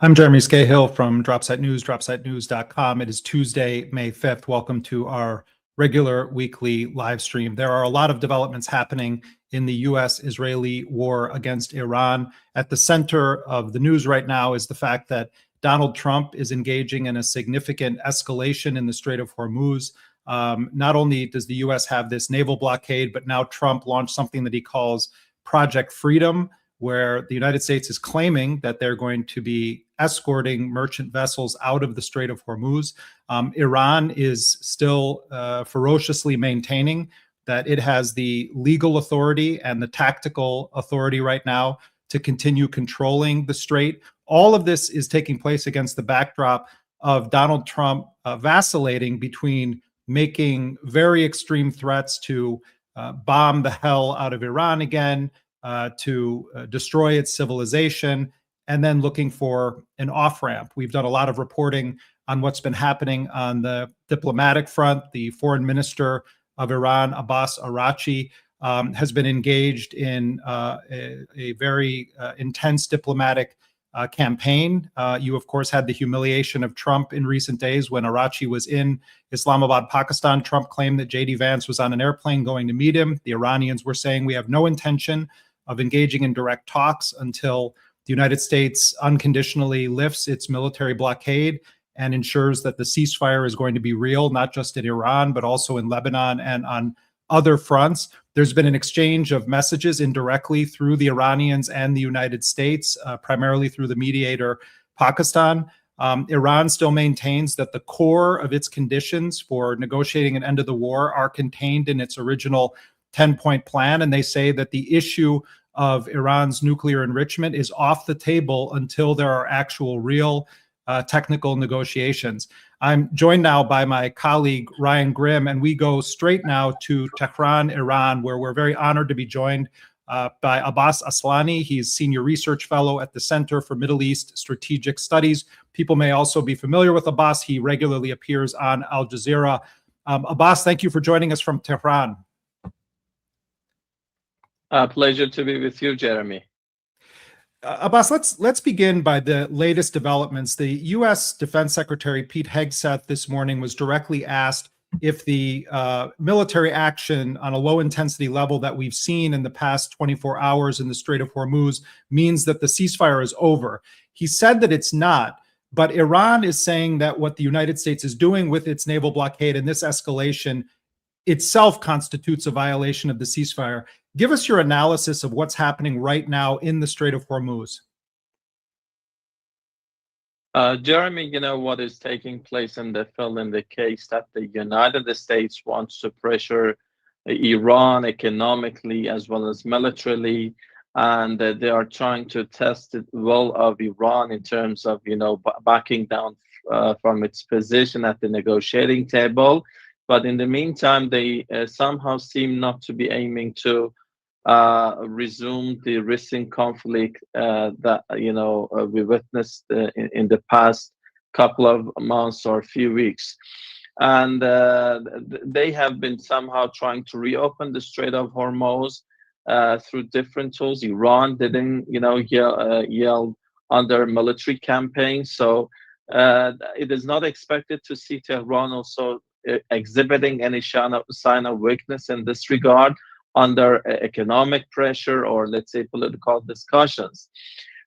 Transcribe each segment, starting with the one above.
I'm Jeremy Scahill from Dropsite News, dropsitenews.com. It is Tuesday, May 5th. Welcome to our regular weekly live stream. There are a lot of developments happening in the U.S.-Israeli war against Iran. At the center of the news right now is the fact that Donald Trump is engaging in a significant escalation in the Strait of Hormuz. Not only does the U.S. have this naval blockade, but now Trump launched something that he calls Project Freedom, where the United States is claiming that they're going to be escorting merchant vessels out of the Strait of Hormuz. Iran is still ferociously maintaining that it has the legal authority and the tactical authority right now to continue controlling the Strait. All of this is taking place against the backdrop of Donald Trump vacillating between making very extreme threats to bomb the hell out of Iran again, to destroy its civilization, and then looking for an off-ramp. We've done a lot of reporting on what's been happening on the diplomatic front. The foreign minister of Iran, Abbas Araghchi, has been engaged in a very intense diplomatic campaign. You, of course, had the humiliation of Trump in recent days when Araghchi was in Islamabad, Pakistan. Trump claimed that J.D. Vance was on an airplane going to meet him. The Iranians were saying, we have no intention of engaging in direct talks until the United States unconditionally lifts its military blockade and ensures that the ceasefire is going to be real, not just in Iran, but also in Lebanon and on other fronts. There's been an exchange of messages indirectly through the Iranians and the United States, primarily through the mediator, Pakistan. Iran still maintains that the core of its conditions for negotiating an end of the war are contained in its original 10-point plan, and they say that the issue of Iran's nuclear enrichment is off the table until there are actual real technical negotiations. I'm joined now by my colleague Ryan Grimm, and we go straight now to Tehran, Iran, where we're very honored to be joined by Abbas Aslani. He's Senior Research Fellow at the Center for Middle East Strategic Studies. People may also be familiar with Abbas. He regularly appears on Al Jazeera. Abbas, thank you for joining us from Tehran. Pleasure to be with you, Jeremy. Abbas, let's begin by the latest developments. The U.S. Defense Secretary Pete Hegseth this morning was directly asked if the military action on a low-intensity level that we've seen in the past 24 hours in the Strait of Hormuz means that the ceasefire is over. He said that it's not, but Iran is saying that what the United States is doing with its naval blockade and this escalation itself constitutes a violation of the ceasefire. Give us your analysis of what's happening right now in the Strait of Hormuz. Jeremy, you know what is taking place in the field in the case that the United States wants to pressure Iran economically as well as militarily, and they are trying to test the will of Iran in terms of, backing down from its position at the negotiating table. But in the meantime, they somehow seem not to be aiming to resume the recent conflict that we witnessed in the past couple of months or few weeks, and they have been somehow trying to reopen the Strait of Hormuz through different tools. Iran didn't, yell under military campaign, so it is not expected to see Tehran also exhibiting any sign of weakness in this regard under economic pressure or, let's say, political discussions.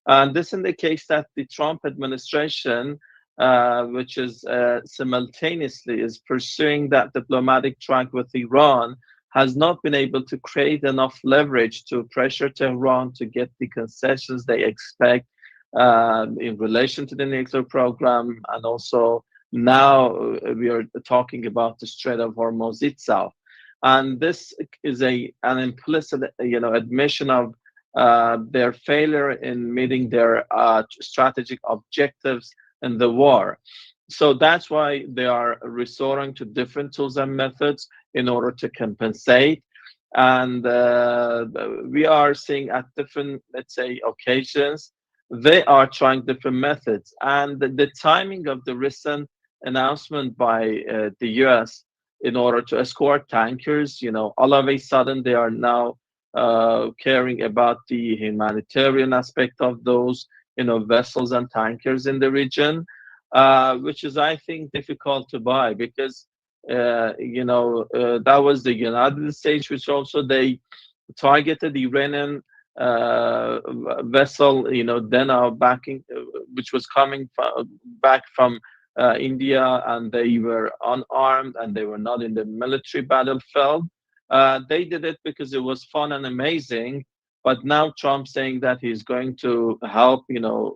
And this indicates that the Trump administration, which is simultaneously is pursuing that diplomatic track with Iran, has not been able to create enough leverage to pressure Tehran to get the concessions they expect in relation to the nuclear program. And also now we are talking about the Strait of Hormuz itself. And this is an implicit, admission of their failure in meeting their strategic objectives in the war. So that's why they are resorting to different tools and methods in order to compensate. And we are seeing at different, let's say, occasions, they are trying different methods. And the timing of the recent announcement by the US in order to escort tankers, all of a sudden they are now caring about the humanitarian aspect of those, vessels and tankers in the region, which is, I think, difficult to buy because that was the United States, which also they targeted Iranian vessel, Dena backing, which was coming back from India, and they were unarmed and they were not in the military battlefield. They did it because it was fun and amazing. But now Trump saying that he's going to help,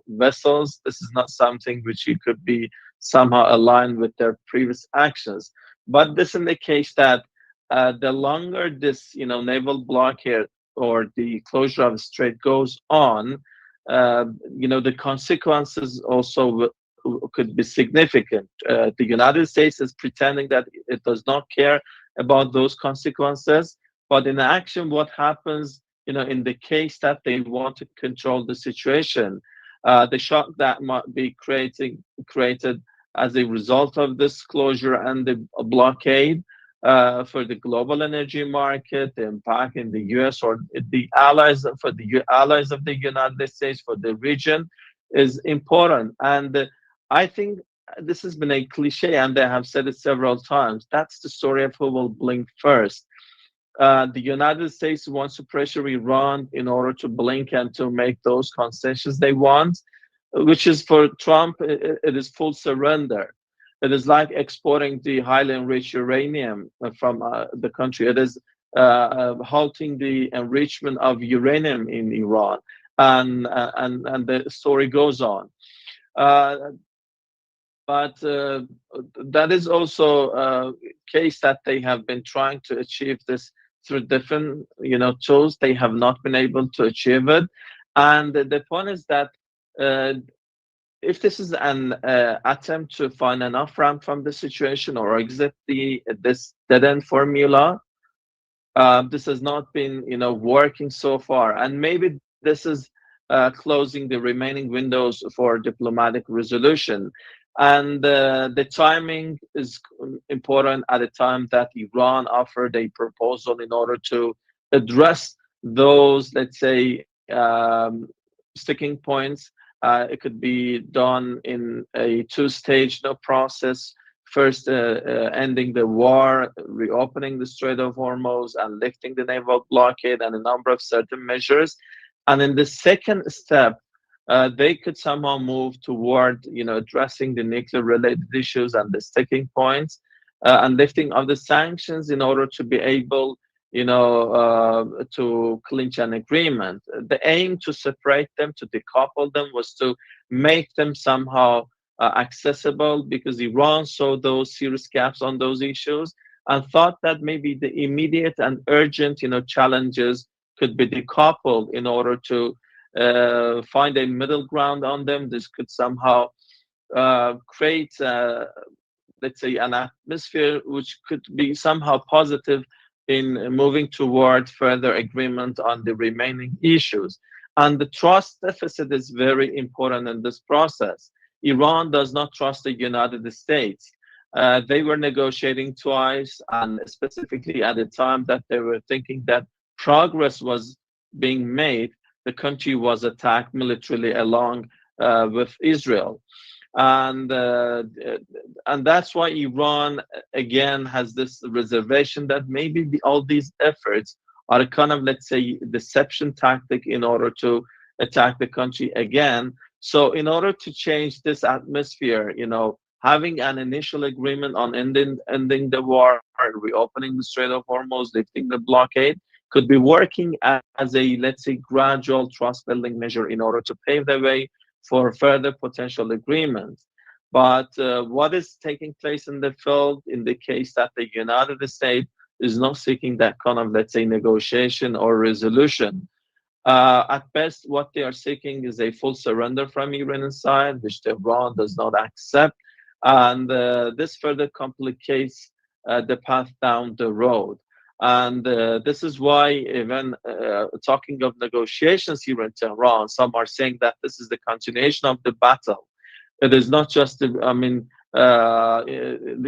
vessels. This is not something which he could be somehow aligned with their previous actions. But this indicates that the longer this, naval blockade or the closure of the Strait goes on, the consequences also could be significant. The United States is pretending that it does not care about those consequences, but in action, what happens, in the case that they want to control the situation, the shock that might be created as a result of this closure and the blockade for the global energy market, the impact in the U.S. or the allies of the United States for the region is important. And I think this has been a cliche, and they have said it several times. That's the story of who will blink first. The United States wants to pressure Iran in order to blink and to make those concessions they want, which is for Trump, it is full surrender. It is like exporting the highly enriched uranium from the country. It is halting the enrichment of uranium in Iran, and the story goes on. But that is also a case that they have been trying to achieve this through different, tools. They have not been able to achieve it. And the point is that if this is an attempt to find an off-ramp from the situation or exit this dead-end formula, this has not been, working so far. And maybe this is closing the remaining windows for diplomatic resolution. And the timing is important at a time that Iran offered a proposal in order to address those, let's say, sticking points. It could be done in a two-stage process. First, ending the war, reopening the Strait of Hormuz, and lifting the naval blockade, and a number of certain measures. And in the second step, they could somehow move toward, addressing the nuclear-related issues and the sticking points, and lifting of the sanctions in order to be able, to clinch an agreement. The aim to separate them, to decouple them, was to make them somehow accessible, because Iran saw those serious gaps on those issues and thought that maybe the immediate and urgent, challenges could be decoupled in order to find a middle ground on them. This could somehow create, let's say, an atmosphere which could be somehow positive in moving toward further agreement on the remaining issues. And the trust deficit is very important in this process. Iran does not trust the United States. They were negotiating twice, and specifically at the time that they were thinking that progress was being made, the country was attacked militarily along with Israel. And that's why Iran, again, has this reservation that maybe all these efforts are a kind of, let's say, deception tactic in order to attack the country again. So in order to change this atmosphere, having an initial agreement on ending the war, reopening the Strait of Hormuz, lifting the blockade, could be working as a, let's say, gradual trust-building measure in order to pave the way for further potential agreements. But what is taking place in the field, in the case that the United States is not seeking that kind of, let's say, negotiation or resolution? At best, what they are seeking is a full surrender from Iranian side, which Tehran does not accept. And this further complicates the path down the road. And this is why, even talking of negotiations here in Tehran, some are saying that this is the continuation of the battle. It is not just the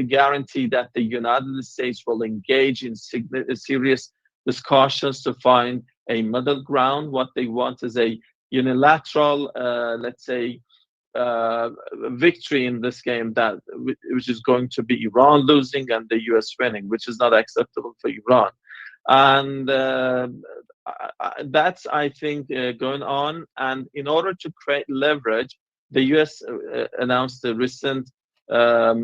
guarantee that the United States will engage in serious discussions to find a middle ground. What they want is a unilateral, let's say, victory in this game, that which is going to be Iran losing and the US winning, which is not acceptable for Iran. And that's, I think, going on. And in order to create leverage, the US announced a recent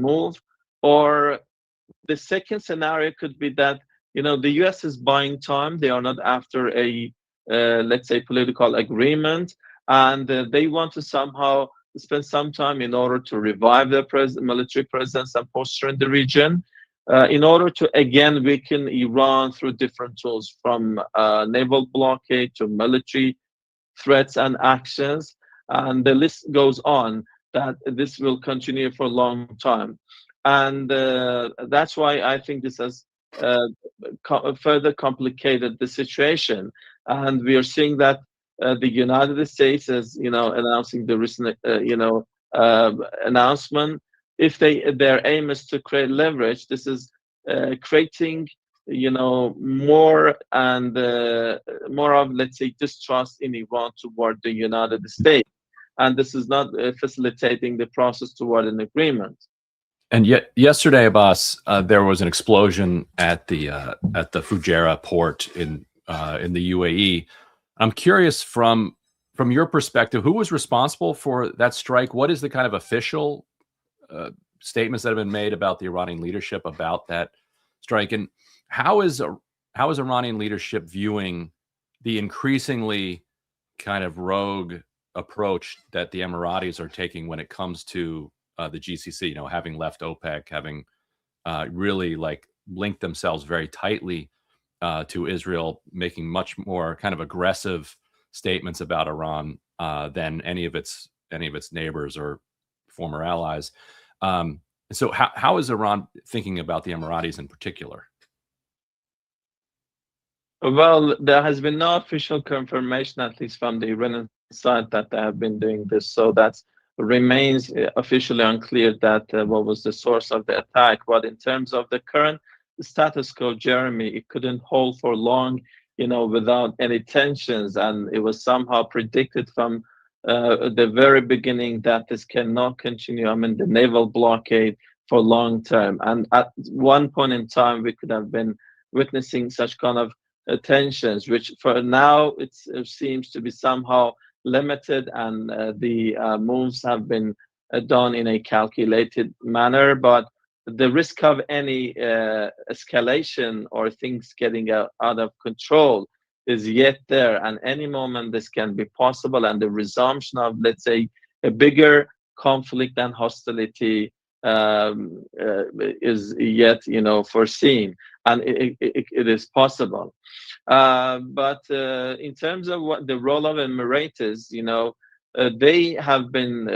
move. Or the second scenario could be that, the US is buying time. They are not after a, let's say, political agreement, and they want to somehow spend some time in order to revive their military presence and posture in the region, in order to again weaken Iran through different tools, from naval blockade to military threats and actions. And the list goes on, that this will continue for a long time. And that's why I think this has further complicated the situation. And we are seeing that the United States is, announcing the recent, announcement. If their aim is to create leverage, this is creating, more and more of, let's say, distrust in Iran toward the United States, and this is not facilitating the process toward an agreement. And yet, yesterday, Abbas, there was an explosion at the Fujairah port in the UAE. I'm curious, from your perspective, who was responsible for that strike? What is the kind of official statements that have been made about the Iranian leadership about that strike, and how is Iranian leadership viewing the increasingly kind of rogue approach that the Emiratis are taking when it comes to the GCC? Having left OPEC, having really linked themselves very tightly to Israel, making much more kind of aggressive statements about Iran than any of its neighbors or former allies. So how is Iran thinking about the Emiratis in particular? Well, there has been no official confirmation, at least from the Iranian side, that they have been doing this. So that remains officially unclear that what was the source of the attack. But in terms of the current status quo, Jeremy, it couldn't hold for long, without any tensions. And it was somehow predicted from the very beginning that this cannot continue. The naval blockade for long term. And at one point in time, we could have been witnessing such kind of tensions, which for now it seems to be somehow limited, and the moves have been done in a calculated manner. But the risk of any escalation or things getting out of control is yet there, and any moment this can be possible, and the resumption of, let's say, a bigger conflict and hostility is yet, foreseen, and it is possible. But in terms of what the role of Emirates, they have been,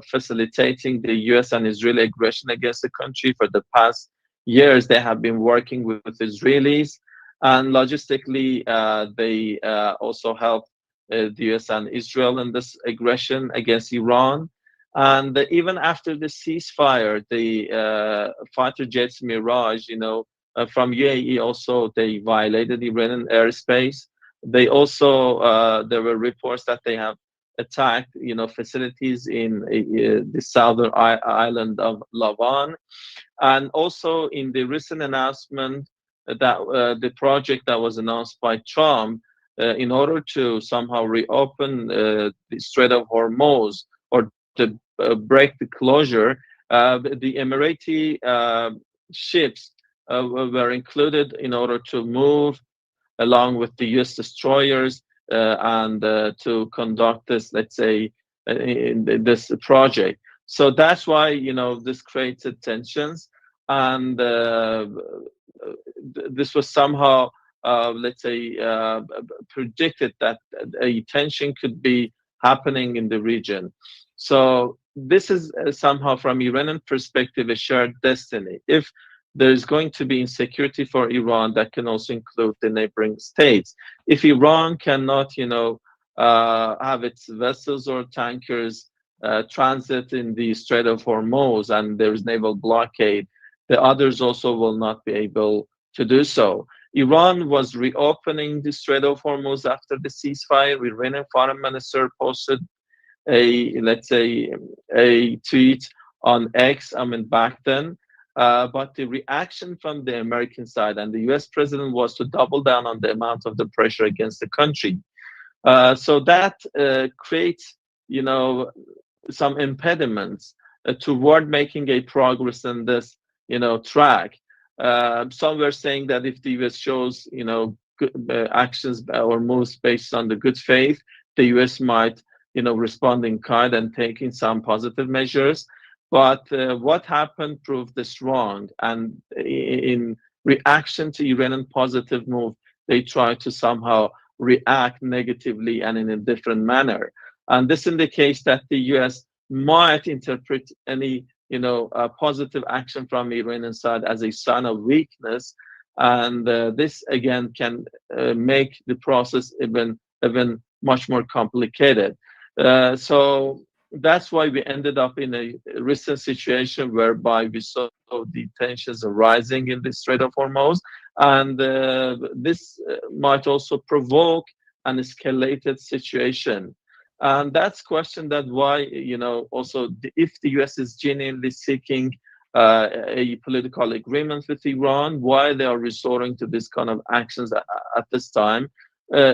facilitating the U.S. and Israeli aggression against the country for the past years. They have been working with Israelis, and logistically, they also help the U.S. and Israel in this aggression against Iran. And even after the ceasefire, the fighter jets Mirage, from UAE, also they violated Iranian airspace. They also, there were reports that they have attacked, facilities in the southern island of Lavan. And also in the recent announcement that the project that was announced by Trump, in order to somehow reopen the Strait of Hormuz, or to break the closure, the Emirati ships were included in order to move along with the U.S. destroyers and to conduct this, let's say, in this project. So that's why, this created tensions, and this was somehow, let's say, predicted that a tension could be happening in the region. So this is somehow, from Iranian perspective, a shared destiny. If there's going to be insecurity for Iran, that can also include the neighboring states. If Iran cannot, have its vessels or tankers transit in the Strait of Hormuz, and there's naval blockade, the others also will not be able to do so. Iran was reopening the Strait of Hormuz after the ceasefire. Iranian foreign minister posted let's say, a tweet on X, I mean, back then. But the reaction from the American side and the US president was to double down on the amount of the pressure against the country. So that creates, some impediments toward making a progress in this, track. Some were saying that if the US shows, good, actions or moves based on the good faith, the US might, respond in kind and taking some positive measures. But what happened proved this wrong. And in reaction to Iranian positive move, they tried to somehow react negatively and in a different manner. And this indicates that the US might interpret any, positive action from the Iranian side as a sign of weakness. And this, again, can make the process even much more complicated. So that's why we ended up in a recent situation whereby we saw the tensions arising in the Strait of Hormuz, and this might also provoke an escalated situation. And that's question that why, also if the US is genuinely seeking a political agreement with Iran, why they are resorting to this kind of actions at this time,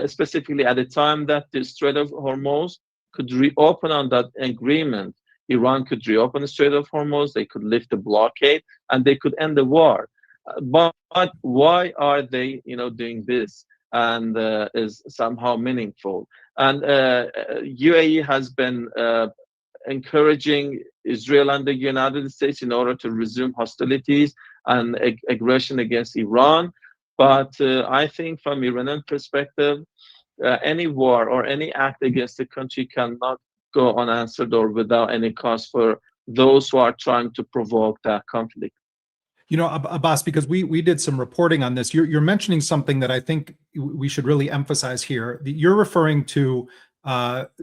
specifically at a time that the Strait of Hormuz could reopen on that agreement. Iran could reopen the Strait of Hormuz, they could lift the blockade, and they could end the war. But why are they, doing this? And is somehow meaningful. And UAE has been encouraging Israel and the United States in order to resume hostilities and aggression against Iran. But I think from Iranian perspective, any war or any act against the country cannot go unanswered or without any cost for those who are trying to provoke that conflict. Abbas, because we did some reporting on this, you're mentioning something that I think we should really emphasize here. You're referring to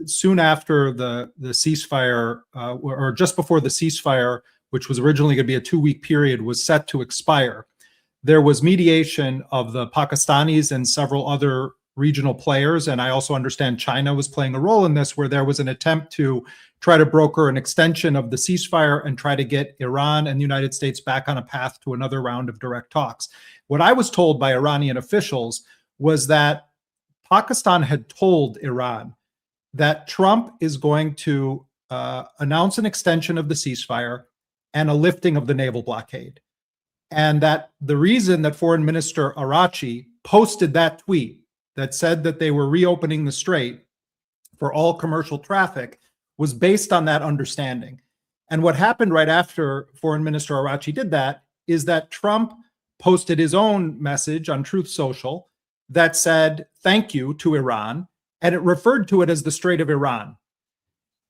soon after the ceasefire, or just before the ceasefire, which was originally going to be a 2-week period, was set to expire. There was mediation of the Pakistanis and several other regional players, and I also understand China was playing a role in this, where there was an attempt to try to broker an extension of the ceasefire and try to get Iran and the United States back on a path to another round of direct talks. What I was told by Iranian officials was that Pakistan had told Iran that Trump is going to announce an extension of the ceasefire and a lifting of the naval blockade. And that the reason that Foreign Minister Arachi posted that tweet that said that they were reopening the Strait for all commercial traffic was based on that understanding. And what happened right after Foreign Minister Arachi did that is that Trump posted his own message on Truth Social that said, thank you to Iran, and it referred to it as the Strait of Iran.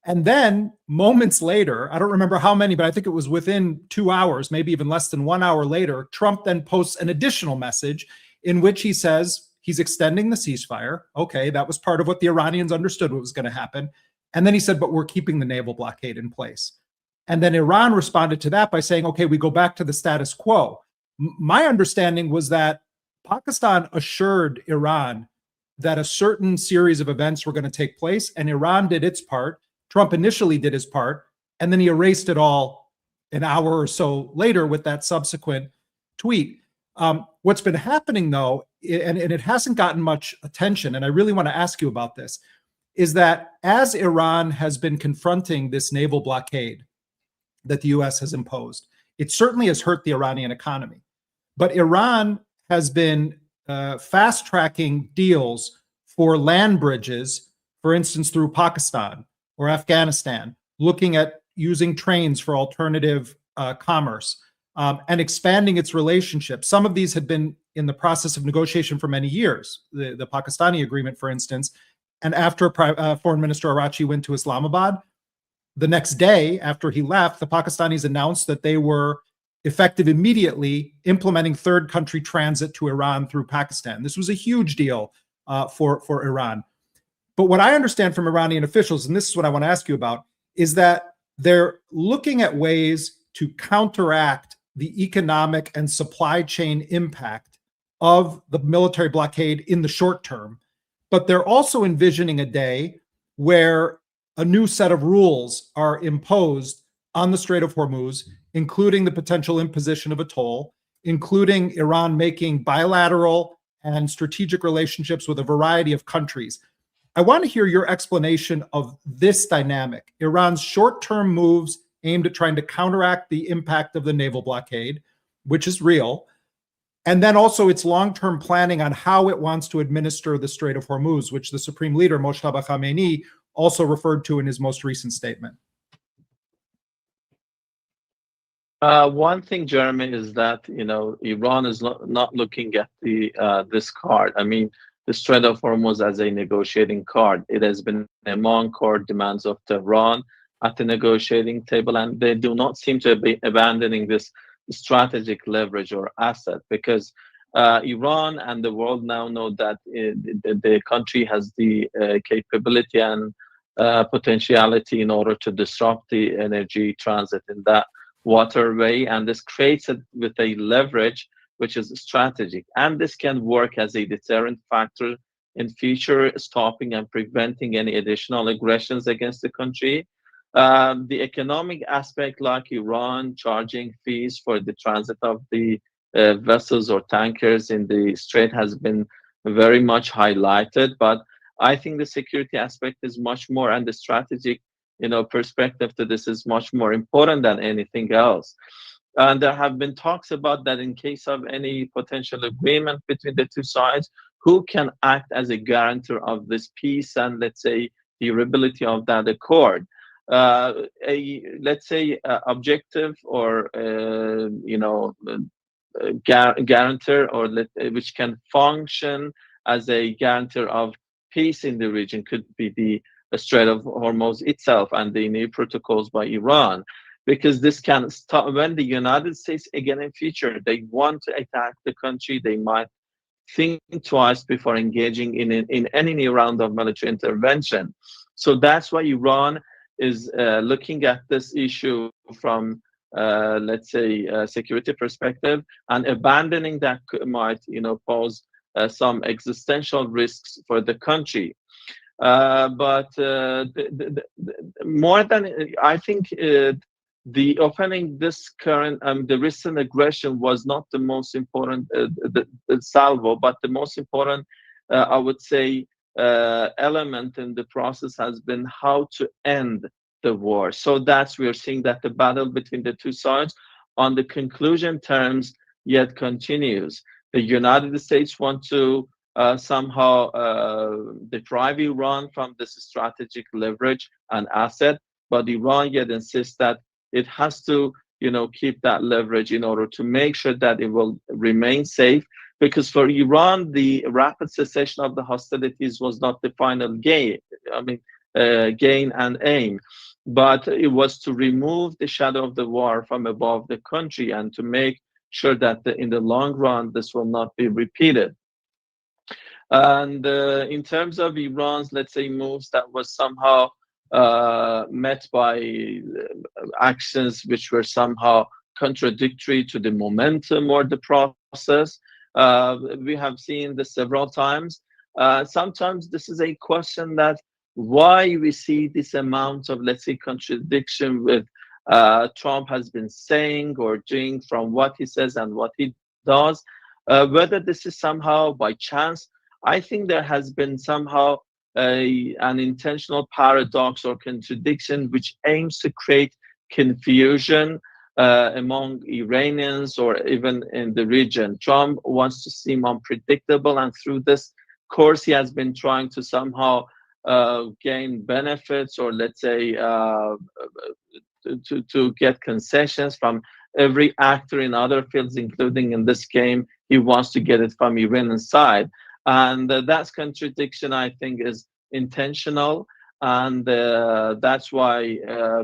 And then moments later, I don't remember how many, but I think it was within 2 hours, maybe even less than 1 hour later, Trump then posts an additional message in which he says he's extending the ceasefire. Okay, that was part of what the Iranians understood what was going to happen. And then he said, but we're keeping the naval blockade in place. And then Iran responded to that by saying, okay, we go back to the status quo. My understanding was that Pakistan assured Iran that a certain series of events were going to take place, and Iran did its part. Trump initially did his part, and then he erased it all an hour or so later with that subsequent tweet. What's been happening, though, and it hasn't gotten much attention, and I really want to ask you about this, is that as Iran has been confronting this naval blockade that the US has imposed, it certainly has hurt the Iranian economy. But Iran has been fast-tracking deals for land bridges, for instance, through Pakistan or Afghanistan, looking at using trains for alternative commerce, and expanding its relationship. Some of these had been in the process of negotiation for many years, the Pakistani agreement, for instance. And after Foreign Minister Arachi went to Islamabad, the next day after he left, the Pakistanis announced that they were effective immediately implementing third country transit to Iran through Pakistan. This was a huge deal for Iran. But what I understand from Iranian officials, and this is what I want to ask you about, is that they're looking at ways to counteract the economic and supply chain impact of the military blockade in the short term, but they're also envisioning a day where a new set of rules are imposed on the Strait of Hormuz, including the potential imposition of a toll, including Iran making bilateral and strategic relationships with a variety of countries. I want to hear your explanation of this dynamic, Iran's short-term moves aimed at trying to counteract the impact of the naval blockade, which is real, and then also its long-term planning on how it wants to administer the Strait of Hormuz, which the Supreme Leader, Mojtaba Khamenei, also referred to in his most recent statement. One thing, Jeremy, is that Iran is not looking at this card. I mean, the Strait of Hormuz as a negotiating card. It has been among core demands of Tehran at the negotiating table, and they do not seem to be abandoning this strategic leverage or asset, because Iran and the world now know that the country has the capability and potentiality in order to disrupt the energy transit in that waterway, and this creates it with a leverage which is strategic, and this can work as a deterrent factor in future, stopping and preventing any additional aggressions against the country. The economic aspect, like Iran charging fees for the transit of the vessels or tankers in the Strait, has been very much highlighted, but I think the security aspect is much more, and the strategic perspective to this is much more important than anything else. And there have been talks about that in case of any potential agreement between the two sides, who can act as a guarantor of this peace and, let's say, durability of that accord. Let's say objective or guarantor, or which can function as a guarantor of peace in the region, could be the Strait of Hormuz itself and the new protocols by Iran, because this can stop when the United States again in future they want to attack the country. They might think twice before engaging in any new round of military intervention. So that's why Iran is looking at this issue from let's say a security perspective, and abandoning that might pose some existential risks for the country. But more than, I think the opening this current the recent aggression was not the most important the salvo, but the most important I would say element in the process has been how to end the war. So that's, we are seeing that the battle between the two sides on the conclusion terms yet continues. The United States want to somehow deprive Iran from this strategic leverage and asset, but Iran yet insists that it has to keep that leverage in order to make sure that it will remain safe, because for Iran the rapid cessation of the hostilities was not the final gain, gain and aim, but it was to remove the shadow of the war from above the country and to make sure that in the long run this will not be repeated. And in terms of Iran's, let's say, moves that was somehow met by actions which were somehow contradictory to the momentum or the process, we have seen this several times. Sometimes this is a question that why we see this amount of, let's say, contradiction with Trump has been saying or doing from what he says and what he does, whether this is somehow by chance. I think there has been somehow an intentional paradox or contradiction which aims to create confusion among Iranians or even in the region. Trump wants to seem unpredictable, and through this course he has been trying to somehow gain benefits, or let's say to get concessions from every actor in other fields, including in this game. He wants to get it from Iranian side. And that's contradiction, I think, is intentional. And that's why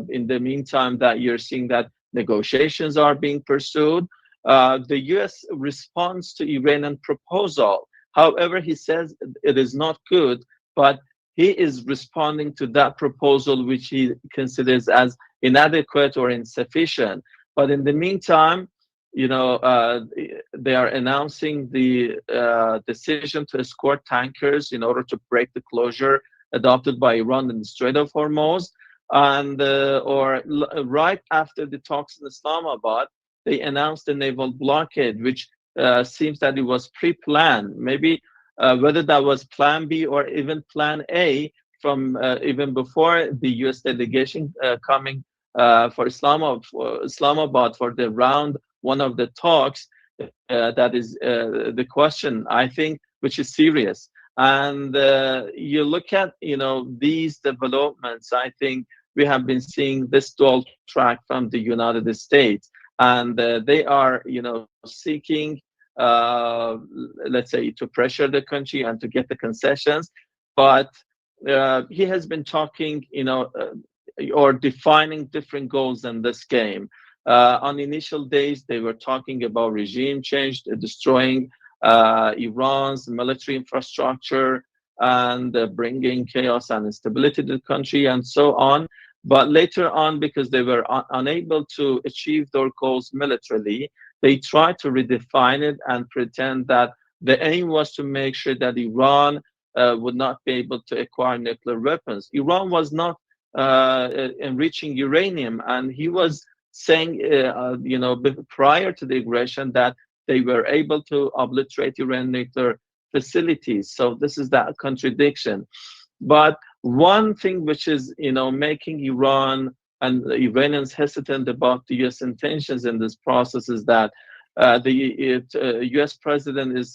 in the meantime that you're seeing that negotiations are being pursued. The US responds to Iranian proposal. However, he says it is not good, but he is responding to that proposal which he considers as inadequate or insufficient. But in the meantime, they are announcing the decision to escort tankers in order to break the closure adopted by Iran in the Strait of Hormuz. And right after the talks in Islamabad, they announced a naval blockade, which seems that it was pre-planned. Maybe whether that was Plan B or even Plan A from even before the U.S. delegation coming for Islamabad for the round one of the talks, that is the question, I think, which is serious. And you look at, these developments, I think we have been seeing this dual track from the United States. And they are, seeking, let's say, to pressure the country and to get the concessions. But he has been talking, or defining different goals in this game. On initial days, they were talking about regime change, destroying Iran's military infrastructure, and bringing chaos and instability to the country, and so on. But later on, because they were unable to achieve their goals militarily, they tried to redefine it and pretend that the aim was to make sure that Iran would not be able to acquire nuclear weapons. Iran was not enriching uranium, and he was saying, prior to the aggression, that they were able to obliterate Iran nuclear facilities. So this is that contradiction. But one thing which is, making Iran and the Iranians hesitant about the U.S. intentions in this process is that the U.S. president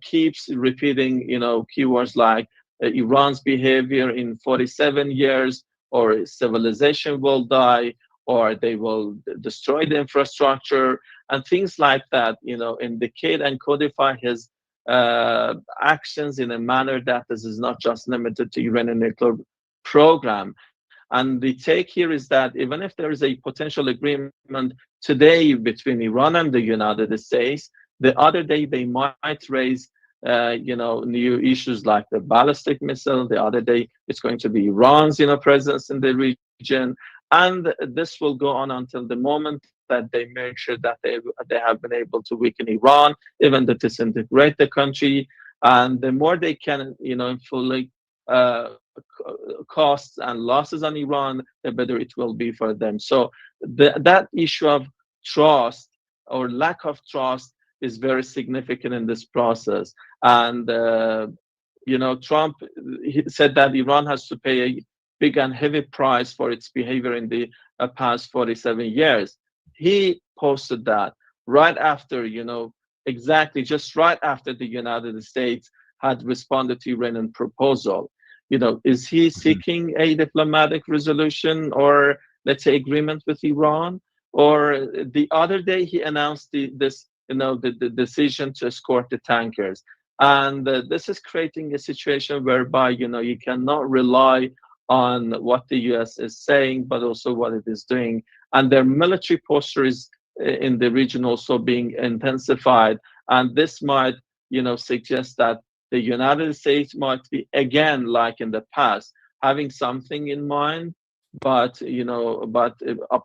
keeps repeating, keywords like Iran's behavior in 47 years, or civilization will die, or they will destroy the infrastructure, and things like that, indicate and codify his actions in a manner that this is not just limited to Iranian nuclear program. And the take here is that even if there is a potential agreement today between Iran and the United States, the other day they might raise new issues like the ballistic missile. The other day it's going to be Iran's presence in the region. And this will go on until the moment that they make sure that they have been able to weaken Iran, even to disintegrate the country. And the more they can, fully costs and losses on Iran, the better it will be for them. So that issue of trust or lack of trust is very significant in this process. And Trump said that Iran has to pay a big and heavy price for its behavior in the past 47 years. He posted that right after, exactly just right after the United States had responded to Iranian proposal. Is he seeking a diplomatic resolution or, let's say, agreement with Iran? Or the other day he announced the decision to escort the tankers. And this is creating a situation whereby, you cannot rely on what the U.S. is saying, but also what it is doing. And their military posture is in the region also being intensified. And this might, suggest that the United States might be, again, like in the past, having something in mind, but,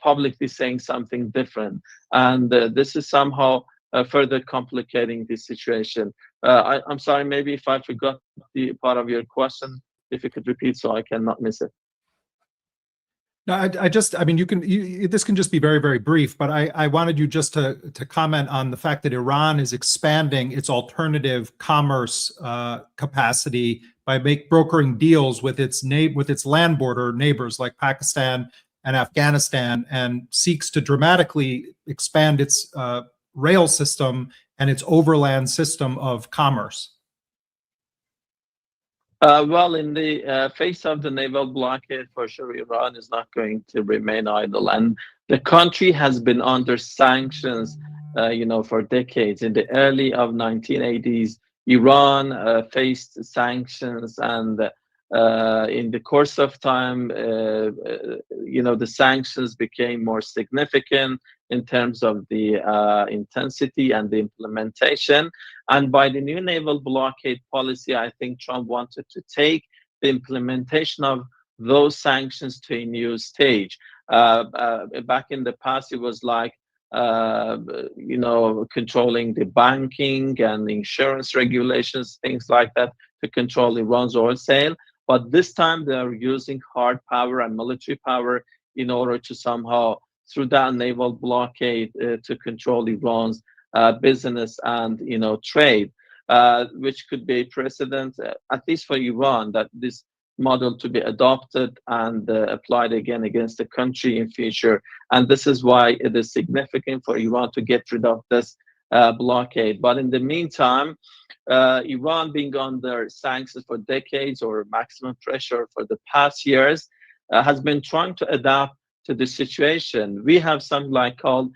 publicly saying something different. And this is somehow further complicating the situation. I'm sorry, maybe if I forgot the part of your question, if you could repeat so I cannot miss it. No, this can just be very, very brief, but I wanted you just to comment on the fact that Iran is expanding its alternative commerce capacity by brokering deals with its land border neighbors like Pakistan and Afghanistan, and seeks to dramatically expand its rail system and its overland system of commerce. Well, in the face of the naval blockade, for sure, Iran is not going to remain idle. And the country has been under sanctions, for decades. In the early of 1980s, Iran faced sanctions, and in the course of time, the sanctions became more significant in terms of the intensity and the implementation. And by the new naval blockade policy, I think Trump wanted to take the implementation of those sanctions to a new stage. Back in the past, it was like controlling the banking and insurance regulations, things like that, to control Iran's oil sale. But this time they are using hard power and military power in order to somehow, through that naval blockade, to control Iran's business and trade, which could be a precedent, at least for Iran, that this model to be adopted and applied again against the country in future. And this is why it is significant for Iran to get rid of this blockade. But in the meantime, Iran being under sanctions for decades or maximum pressure for the past years, has been trying to adapt to the situation. We have something like called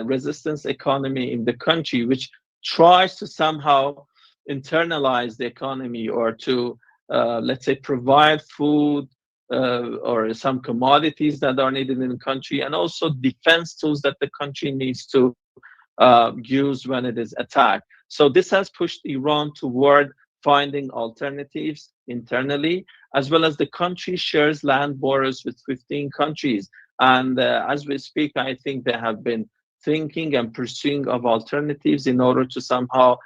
resistance economy in the country, which tries to somehow internalize the economy, or to let's say provide food or some commodities that are needed in the country, and also defense tools that the country needs to use when it is attacked. So this has pushed Iran toward finding alternatives internally, as well as the country shares land borders with 15 countries. And as we speak, I think they have been thinking and pursuing of alternatives in order to somehow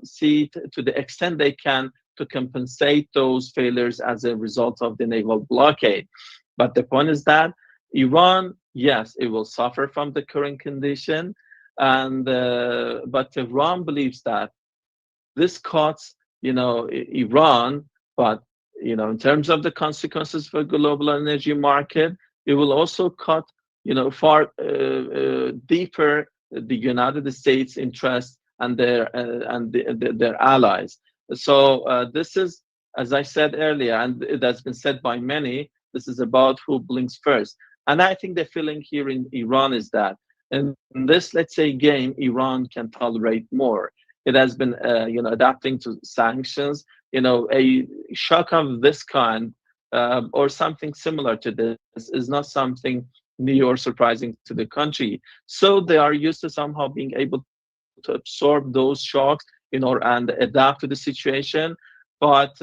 see to the extent they can to compensate those failures as a result of the naval blockade. But the point is that Iran, yes, it will suffer from the current condition, and but Tehran believes that this cuts, Iran, but in terms of the consequences for global energy market, it will also cut, far deeper the United States' interests and their allies. So this is, as I said earlier, and it has been said by many, this is about who blinks first. And I think the feeling here in Iran is that in this, let's say, game, Iran can tolerate more. It has been, adapting to sanctions. A shock of this kind or something similar to this is not something new or surprising to the country. So they are used to somehow being able to absorb those shocks, and adapt to the situation. But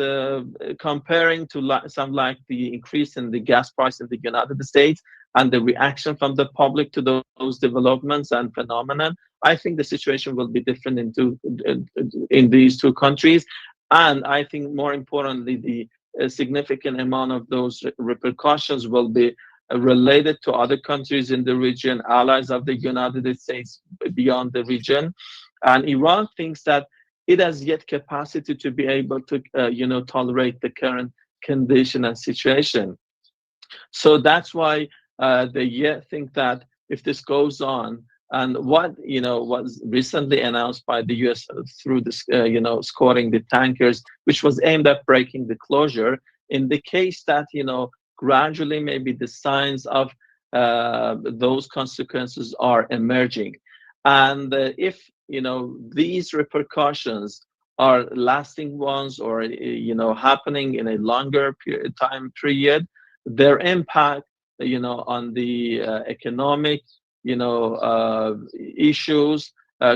comparing to some like the increase in the gas price in the United States and the reaction from the public to those developments and phenomena, I think the situation will be different in these two countries. And I think more importantly, the significant amount of those repercussions will be related to other countries in the region, allies of the United States beyond the region. And Iran thinks that it has yet capacity to be able to, tolerate the current condition and situation. So that's why they yet think that if this goes on, and what was recently announced by the U.S. through this, scoring the tankers, which was aimed at breaking the closure, in the case that gradually maybe the signs of those consequences are emerging, and if these repercussions are lasting ones, or happening in a longer time period, their impact on the economic issues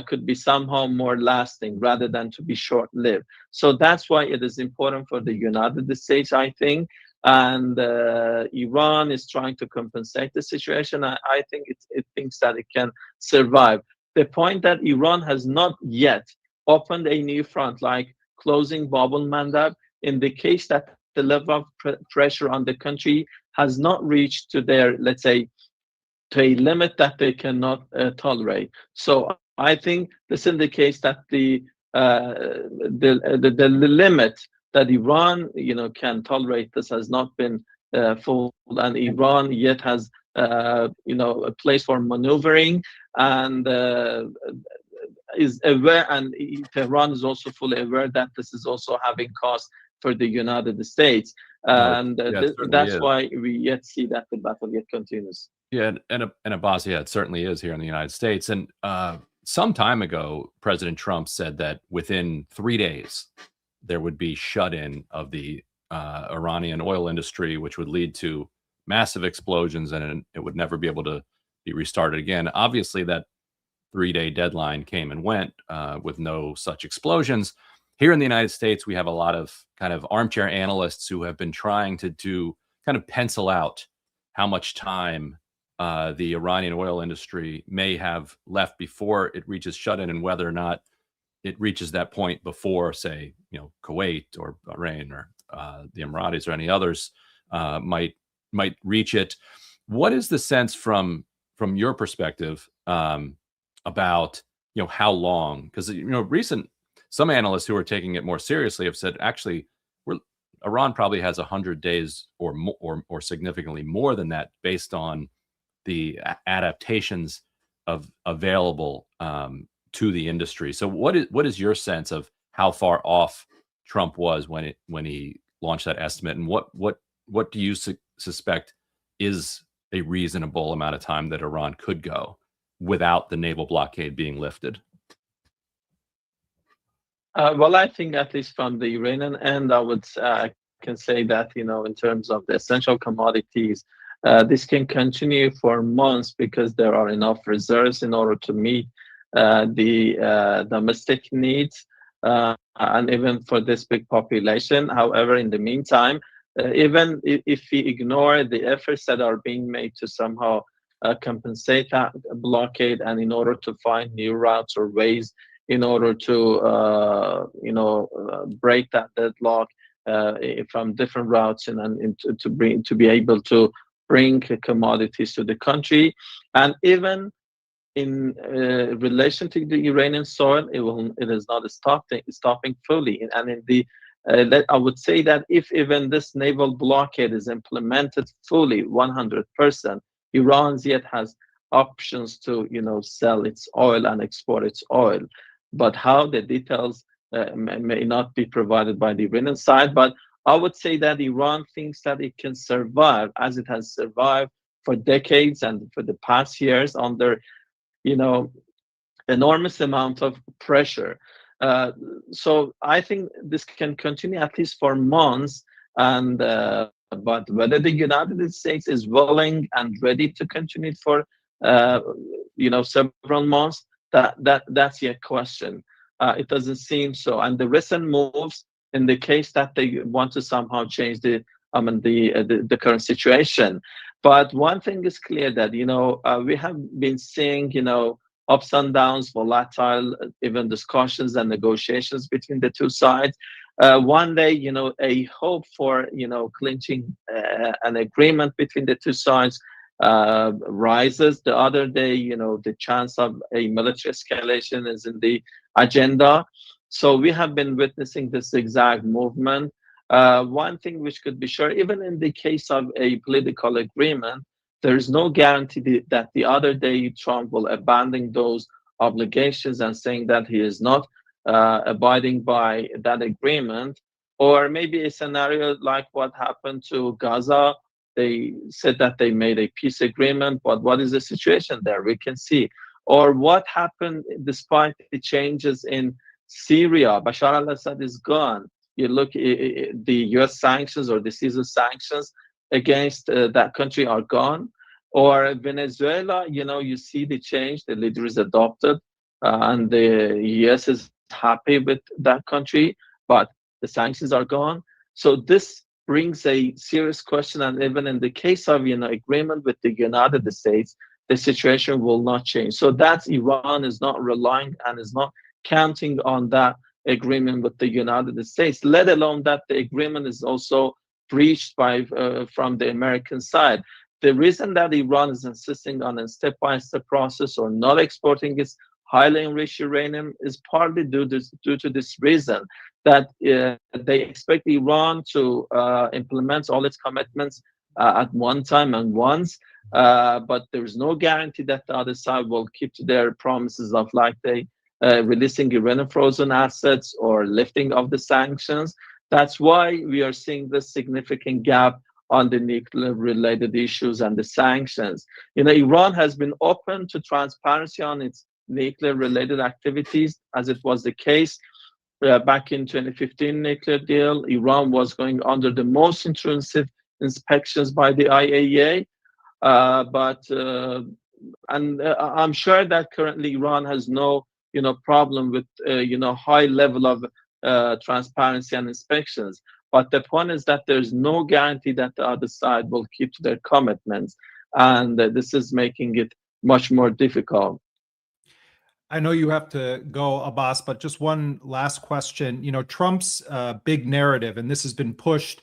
could be somehow more lasting rather than to be short-lived. So that's why it is important for the United States, I think, and Iran is trying to compensate the situation. I think it thinks that it can survive. The point that Iran has not yet opened a new front, like closing Bab el-Mandab, in the case that the level of pressure on the country has not reached to their, let's say, to a limit that they cannot tolerate. So I think this indicates that the limit that Iran can tolerate this has not been full, and Iran yet has a place for maneuvering, and is aware, and Tehran is also fully aware that this is also having cost for the United States, and that's why we yet see that the battle yet continues. Yeah, and Abbas, yeah, it certainly is here in the United States. And some time ago, President Trump said that within 3 days there would be shut-in of the Iranian oil industry, which would lead to massive explosions, and it would never be able to be restarted again. Obviously, that 3-day deadline came and went with no such explosions. Here in the United States, we have a lot of kind of armchair analysts who have been trying to kind of pencil out how much time the Iranian oil industry may have left before it reaches shut-in, and whether or not it reaches that point before, say, Kuwait or Bahrain or the Emiratis or any others might reach it. What is the sense from your perspective about how long? Because some analysts who are taking it more seriously have said actually Iran probably has 100 days or more, or significantly more than that, based on the adaptations available to the industry. So what is your sense of how far off Trump was when he launched that estimate, and what do you suspect is a reasonable amount of time that Iran could go without the naval blockade being lifted? Well, I think at least from the Iranian end, I can say that in terms of the essential commodities, this can continue for months because there are enough reserves in order to meet the domestic needs, and even for this big population. However, in the meantime, even if we ignore the efforts that are being made to somehow compensate that blockade, and in order to find new routes or ways in order to break that deadlock from different routes, and to be able to bring commodities to the country, and even in relation to the Iranian soil, it is not stopping fully. And in the I would say that if even this naval blockade is implemented fully, 100%, Iran yet has options to sell its oil and export its oil. But how, the details may not be provided by the Iranian side. But I would say that Iran thinks that it can survive, as it has survived for decades and for the past years, under enormous amount of pressure. So I think this can continue at least for months. And but whether the United States is willing and ready to continue for several months, that's a question. It doesn't seem so. And the recent moves, in the case that they want to somehow change the current situation. But one thing is clear, that we have been seeing ups and downs, volatile, even discussions and negotiations between the two sides. One day, a hope for clinching an agreement between the two sides rises. The other day, the chance of a military escalation is in the agenda. So we have been witnessing this exact movement. One thing which could be sure, even in the case of a political agreement, there is no guarantee that the other day Trump will abandon those obligations and saying that he is not abiding by that agreement. Or maybe a scenario like what happened to Gaza. They said that they made a peace agreement, but what is the situation there? We can see. Or what happened despite the changes in Syria? Bashar al-Assad is gone. You look, the US sanctions or the CISA sanctions against that country are gone. Or Venezuela, you see the change, the leader is adopted, and the US is happy with that country, but the sanctions are gone. So this brings a serious question, and even in the case of agreement with the United States, the situation will not change. So that Iran is not relying and is not counting on that agreement with the United States, let alone that the agreement is also breached by from the American side. The reason that Iran is insisting on a step-by-step process or not exporting its highly enriched uranium is partly due to this reason, that they expect Iran to implement all its commitments at one time and once, but there's no guarantee that the other side will keep to their promises of releasing Iranian frozen assets or lifting of the sanctions. That's why we are seeing this significant gap on the nuclear-related issues and the sanctions. Iran has been open to transparency on its nuclear-related activities, as it was the case back in 2015 nuclear deal. Iran was going under the most intrusive inspections by the IAEA, and I'm sure that currently Iran has no problem with high level of transparency and inspections. But the point is that there's no guarantee that the other side will keep to their commitments. and this is making it much more difficult. I know you have to go, Abbas, but just one last question. You know, Trump's big narrative, and this has been pushed.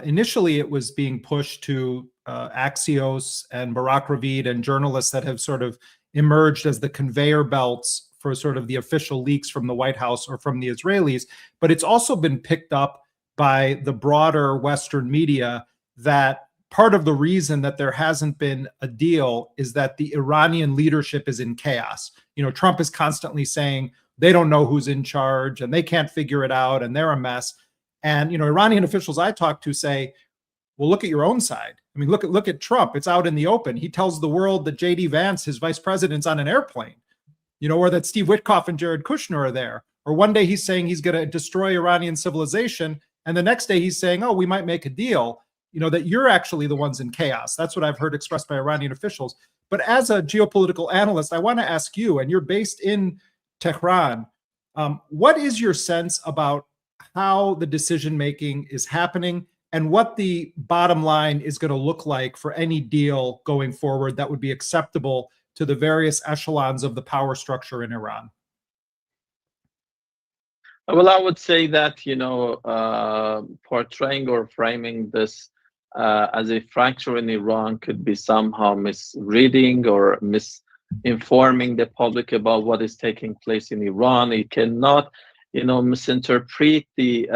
Initially, it was being pushed to Axios and Barak Ravid and journalists that have sort of emerged as the conveyor belts for sort of the official leaks from the White House or from the Israelis. But it's also been picked up by the broader Western media that part of the reason that there hasn't been a deal is that the Iranian leadership is in chaos. You know, Trump is constantly saying they don't know who's in charge and they can't figure it out and they're a mess. And, you know, Iranian officials I talk to say, well, look at your own side. I mean, look at Trump. It's out in the open. He tells the world that J.D. Vance, his vice president's on an airplane, you know, or that Steve Witkoff and Jared Kushner are there. Or one day he's saying he's going to destroy Iranian civilization. And the next day he's saying, oh, we might make a deal. You know, that you're actually the ones in chaos. That's what I've heard expressed by Iranian officials. But as a geopolitical analyst, I want to ask you, and you're based in Tehran, what is your sense about how the decision-making is happening and what the bottom line is going to look like for any deal going forward that would be acceptable to the various echelons of the power structure in Iran? Well, I would say that, you know, portraying or framing this as a fracture in Iran could be somehow misreading or misinforming the public about what is taking place in Iran. It cannot, you know, misinterpret the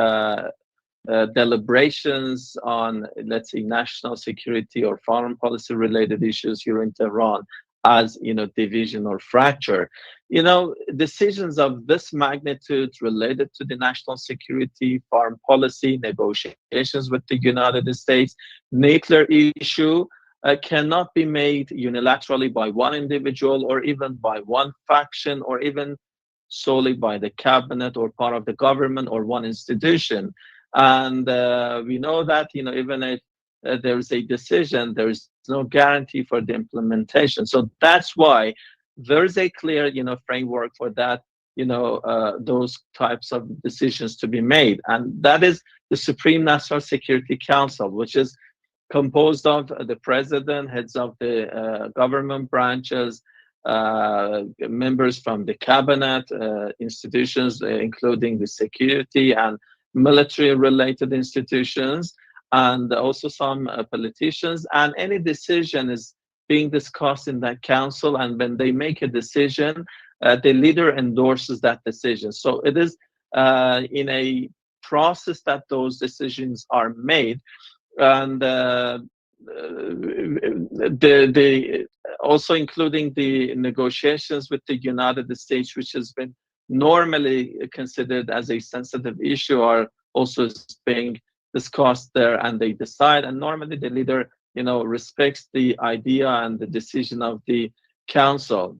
deliberations on, let's say, national security or foreign policy related issues here in Tehran as, you know, division or fracture. You know, decisions of this magnitude related to the national security, foreign policy, negotiations with the United States, nuclear issue cannot be made unilaterally by one individual or even by one faction or even solely by the cabinet or part of the government or one institution. And we know that, you know, even if there's a decision, there is no guarantee for the implementation. So that's why there's a clear, you know, framework for that, you know, those types of decisions to be made. And that is the Supreme National Security Council, which is composed of the president, heads of the government branches, members from the cabinet, institutions, including the security and military-related institutions, and also some politicians. And any decision is being discussed in that council, and when they make a decision, the leader endorses that decision. So it is in a process that those decisions are made, and also including the negotiations with the United States, which has been normally considered as a sensitive issue, are also being discussed there, and they decide. And normally the leader, you know, respects the idea and the decision of the council.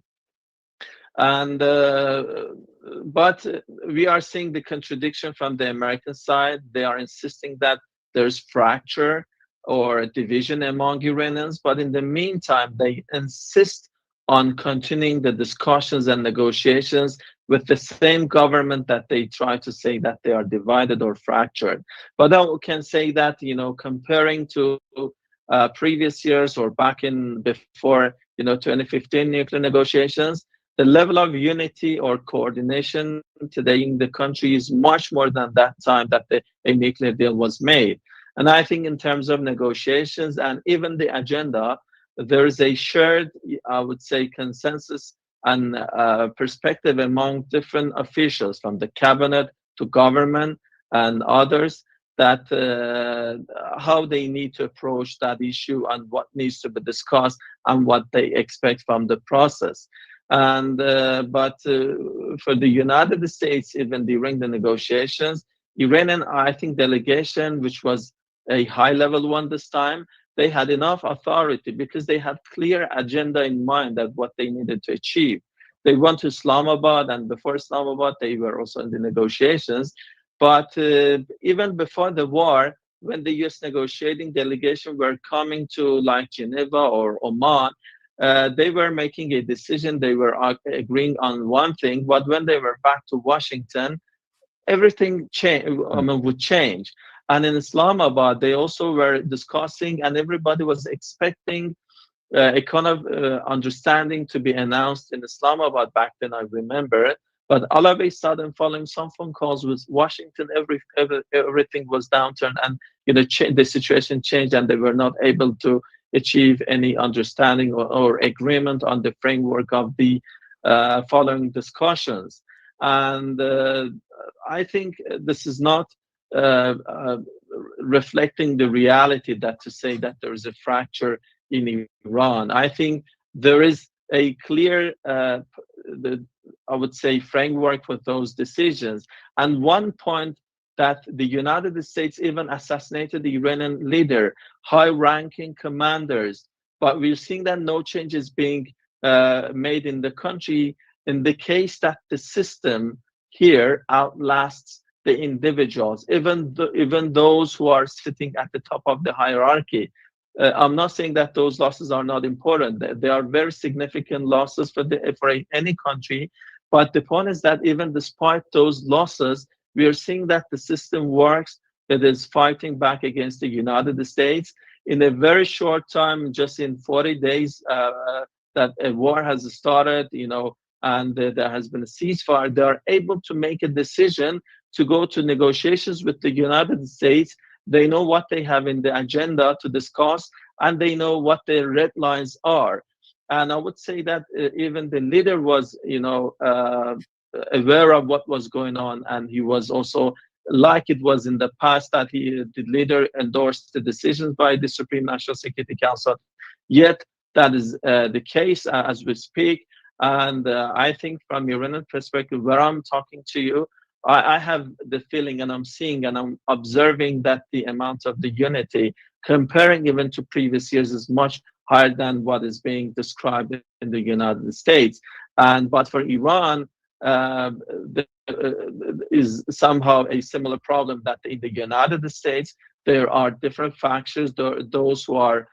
And but we are seeing the contradiction from the American side. They are insisting that there's fracture or division among Iranians, but in the meantime, they insist on continuing the discussions and negotiations with the same government that they try to say that they are divided or fractured. But I can say that, you know, comparing to previous years or back in before, you know, 2015 nuclear negotiations, the level of unity or coordination today in the country is much more than that time that a nuclear deal was made. And I think in terms of negotiations and even the agenda, there is a shared, I would say, consensus and perspective among different officials from the cabinet to government and others that how they need to approach that issue and what needs to be discussed and what they expect from the process. And but for the United States, even during the negotiations, Iranian, I think, delegation, which was a high-level one this time, they had enough authority because they had clear agenda in mind that what they needed to achieve. They went to Islamabad, and before Islamabad, they were also in the negotiations. But even before the war, when the U.S. negotiating delegation were coming to like Geneva or Oman, they were making a decision. They were agreeing on one thing, but when they were back to Washington, everything would change. And in Islamabad, they also were discussing, and everybody was expecting a kind of understanding to be announced in Islamabad back then, I remember it. But all of a sudden, following some phone calls with Washington, everything was downturned, and the situation changed, and they were not able to achieve any understanding or agreement on the framework of the following discussions. And I think this is not reflecting the reality that to say that there is a fracture in Iran. I think there is a clear, I would say, framework for those decisions. And one point that the United States even assassinated the Iranian leader, high-ranking commanders, but we're seeing that no change is being made in the country in the case that the system here outlasts the individuals, even those who are sitting at the top of the hierarchy. I'm not saying that those losses are not important. They are very significant losses for any country. But the point is that even despite those losses, we are seeing that the system works, that is fighting back against the United States. In a very short time, just in 40 days, that a war has started, and there has been a ceasefire, they are able to make a decision to go to negotiations with the United States. They know what they have in the agenda to discuss, and they know what their red lines are. And I would say that even the leader was, aware of what was going on, and he was also, like it was in the past, that the leader endorsed the decisions by the Supreme National Security Council. Yet that is the case as we speak. And I think from Iranian perspective, where I'm talking to you, I have the feeling, and I'm seeing and I'm observing that the amount of the unity, comparing even to previous years, is much higher than what is being described in the United States. But for Iran, is somehow a similar problem, that in the United States there are different factions, those who are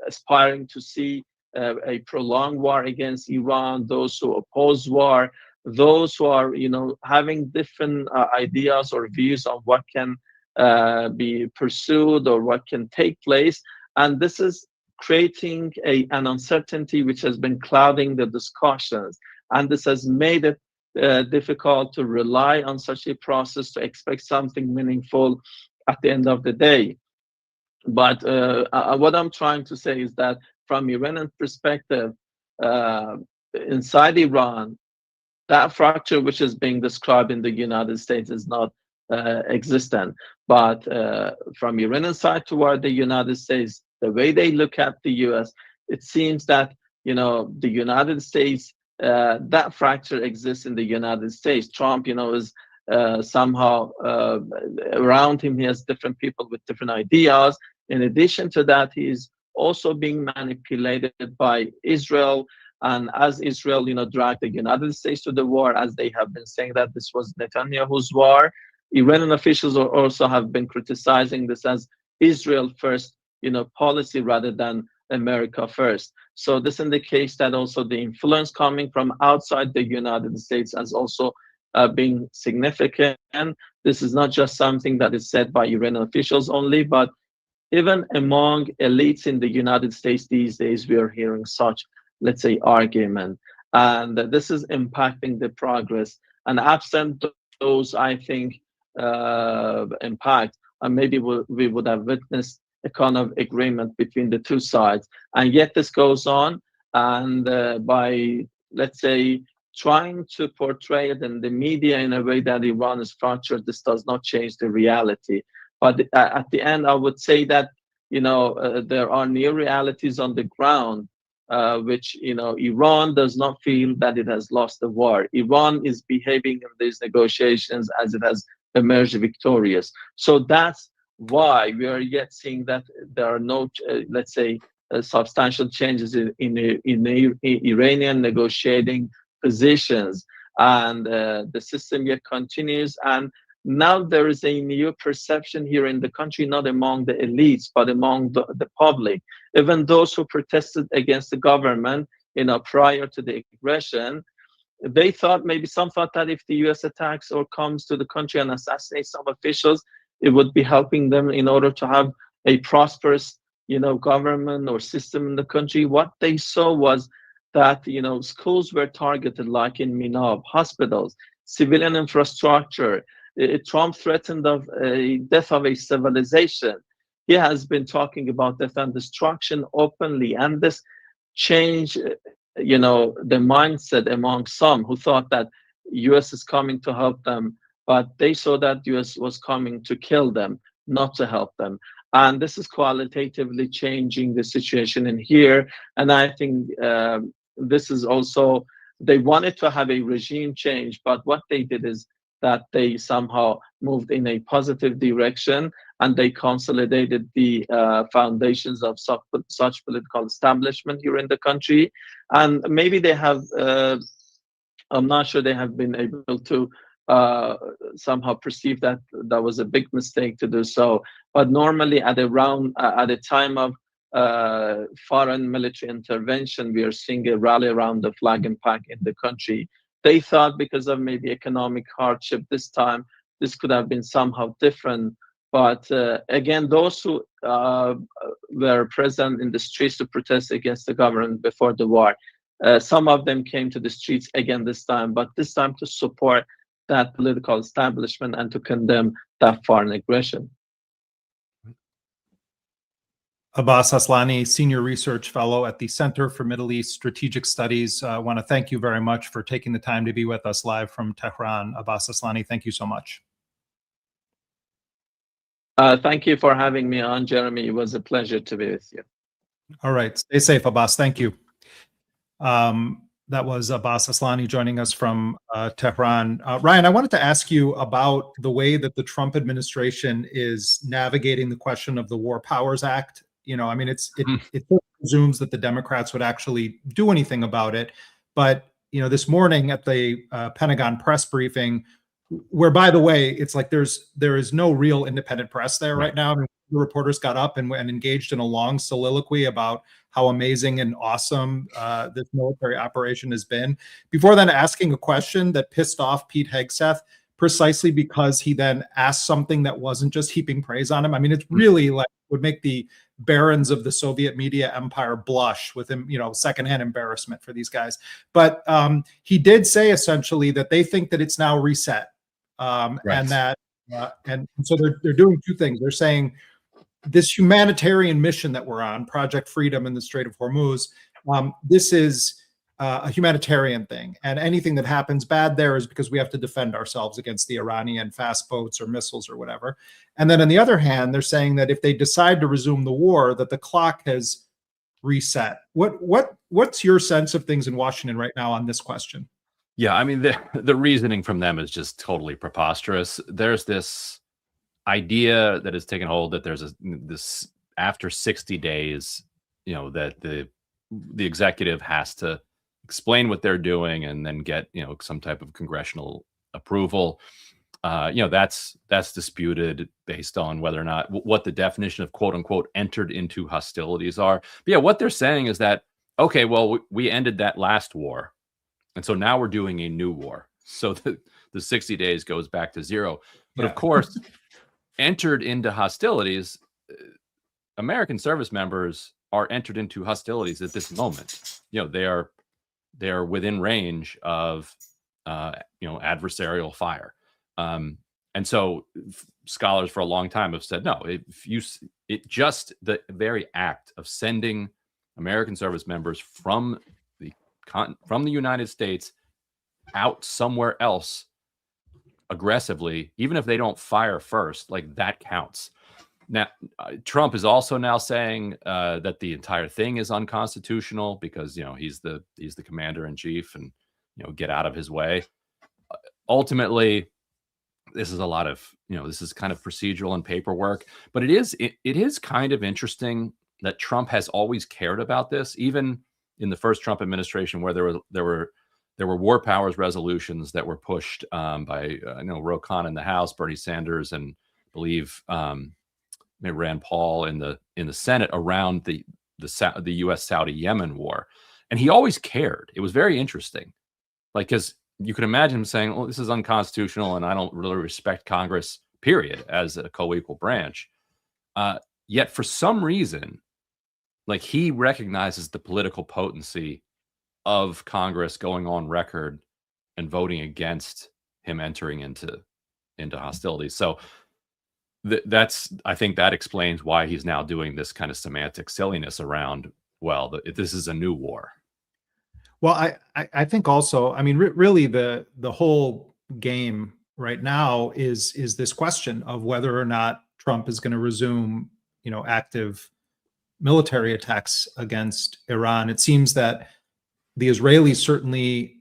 aspiring to see a prolonged war against Iran, those who oppose war, those who are having different ideas or views on what can be pursued or what can take place. And this is creating an uncertainty which has been clouding the discussions, and this has made it difficult to rely on such a process to expect something meaningful at the end of the day. But what I'm trying to say is that from Iranian perspective, inside Iran, that fracture which is being described in the United States is not existent. But from Iranian side toward the United States, the way they look at the US, it seems that the United States, that fracture exists in the United States. Trump, is somehow around him, he has different people with different ideas. In addition to that, he is also being manipulated by Israel. And as Israel, dragged the United States to the war, as they have been saying that this was Netanyahu's war, Iranian officials also have been criticizing this as Israel first, policy rather than America first. So this indicates that also the influence coming from outside the United States has also been significant. And this is not just something that is said by Iranian officials only, but even among elites in the United States these days, we are hearing such, let's say, argument. And this is impacting the progress. And absent those, I think, impact, and maybe we would have witnessed a kind of agreement between the two sides. And yet this goes on, and by, let's say, trying to portray it in the media in a way that Iran is fractured, this does not change the reality. But at the end, I would say that, there are new realities on the ground, which, Iran does not feel that it has lost the war. Iran is behaving in these negotiations as it has emerged victorious. So that's why we are yet seeing that there are no, let's say, substantial changes in Iranian negotiating positions, and the system yet continues. And now there is a new perception here in the country, not among the elites, but among the public. Even those who protested against the government, prior to the aggression, they thought, maybe some thought, that if the US attacks or comes to the country and assassinates some officials, it would be helping them in order to have a prosperous government or system in the country. What they saw was that schools were targeted, like in Minab, hospitals, civilian infrastructure. Trump threatened of a death of a civilization. He has been talking about death and destruction openly, and this changed, the mindset among some who thought that U.S. is coming to help them, but they saw that U.S. was coming to kill them, not to help them. And this is qualitatively changing the situation in here. And I think this is also, they wanted to have a regime change, but what they did is that they somehow moved in a positive direction, and they consolidated the foundations of such political establishment here in the country. And maybe they have, I'm not sure they have been able to somehow perceive that that was a big mistake to do so. But normally at a time of foreign military intervention, we are seeing a rally around the flag and pack in the country. They thought because of maybe economic hardship this time, this could have been somehow different. But again, those who were present in the streets to protest against the government before the war, some of them came to the streets again this time, but this time to support that political establishment and to condemn that foreign aggression. Abbas Aslani, Senior Research Fellow at the Center for Middle East Strategic Studies. I want to thank you very much for taking the time to be with us live from Tehran. Abbas Aslani, thank you so much. Thank you for having me on, Jeremy. It was a pleasure to be with you. All right. Stay safe, Abbas. Thank you. That was Abbas Aslani joining us from Tehran. Ryan, I wanted to ask you about the way that the Trump administration is navigating the question of the War Powers Act. I mean, it presumes that the Democrats would actually do anything about it. But, this morning at the Pentagon press briefing, where, by the way, it's like there is no real independent press there right now. I mean, the reporters got up and engaged in a long soliloquy about how amazing and awesome this military operation has been, before then asking a question that pissed off Pete Hegseth, precisely because he then asked something that wasn't just heaping praise on him. I mean, it's really would make the barons of the Soviet media empire blush with him, secondhand embarrassment for these guys. But he did say essentially that they think that it's now reset. And that, and so they're doing two things. They're saying this humanitarian mission that we're on, Project Freedom in the Strait of Hormuz, this is a humanitarian thing, and anything that happens bad there is because we have to defend ourselves against the Iranian fast boats or missiles or whatever. And then on the other hand, they're saying that if they decide to resume the war, that the clock has reset. What's your sense of things in Washington right now on this question? Yeah, I mean, the reasoning from them is just totally preposterous. There's this idea that has taken hold that there's this after 60 days, that the executive has to explain what they're doing and then get, some type of congressional approval. That's disputed based on whether or not what the definition of quote unquote entered into hostilities are. But yeah, what they're saying is that, okay, well, we ended that last war, and so now we're doing a new war. So the 60 days goes back to zero. But of course, entered into hostilities, American service members are entered into hostilities at this moment. They are within range of adversarial fire. And so scholars for a long time have said, no, just the very act of sending American service members from the United States out somewhere else aggressively, even if they don't fire first, like that counts. Now, Trump is also now saying that the entire thing is unconstitutional because he's the commander in chief, and get out of his way. Ultimately, this is a lot of this is kind of procedural and paperwork, but it is kind of interesting that Trump has always cared about this, even in the first Trump administration, where there were war powers resolutions that were pushed by Ro Khanna in the House, Bernie Sanders, and I believe Rand Paul in the Senate around the U.S. Saudi-Yemen war, and he always cared. It was very interesting, because you can imagine him saying, "Oh, this is unconstitutional, and I don't really respect Congress, period, as a co-equal branch." Yet, for some reason, like he recognizes the political potency of Congress going on record and voting against him entering into hostilities. So that's, I think that explains why he's now doing this kind of semantic silliness around, well, this is a new war. Well, I think also, I mean, really the whole game right now is this question of whether or not Trump is going to resume, active military attacks against Iran. It seems that the Israelis certainly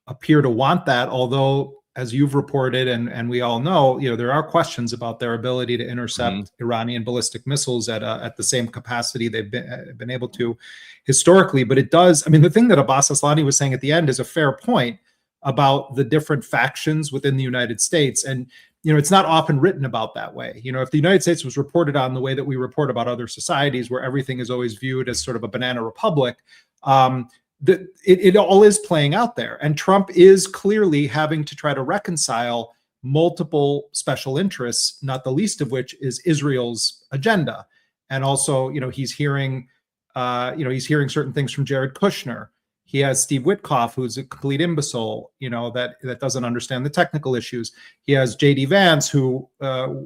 appear to want that, although, as you've reported and we all know, there are questions about their ability to intercept Iranian ballistic missiles at the same capacity they've been able to historically. But it does, I mean, the thing that Abbas Aslani was saying at the end is a fair point about the different factions within the United States. And, it's not often written about that way. If the United States was reported on the way that we report about other societies, where everything is always viewed as sort of a banana republic, it all is playing out there. And Trump is clearly having to try to reconcile multiple special interests, not the least of which is Israel's agenda. And also, he's hearing certain things from Jared Kushner. He has Steve Witkoff, who's a complete imbecile, that doesn't understand the technical issues. He has J.D. Vance, who,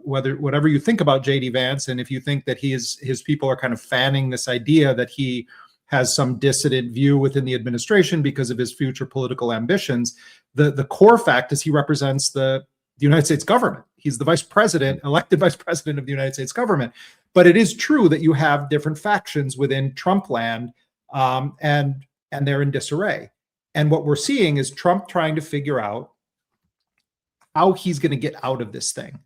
whatever you think about J.D. Vance, and if you think that his people are kind of fanning this idea that he has some dissident view within the administration because of his future political ambitions, the core fact is he represents the United States government. He's the vice president, elected vice president of the United States government. But it is true that you have different factions within Trump land, and they're in disarray. And what we're seeing is Trump trying to figure out how he's going to get out of this thing.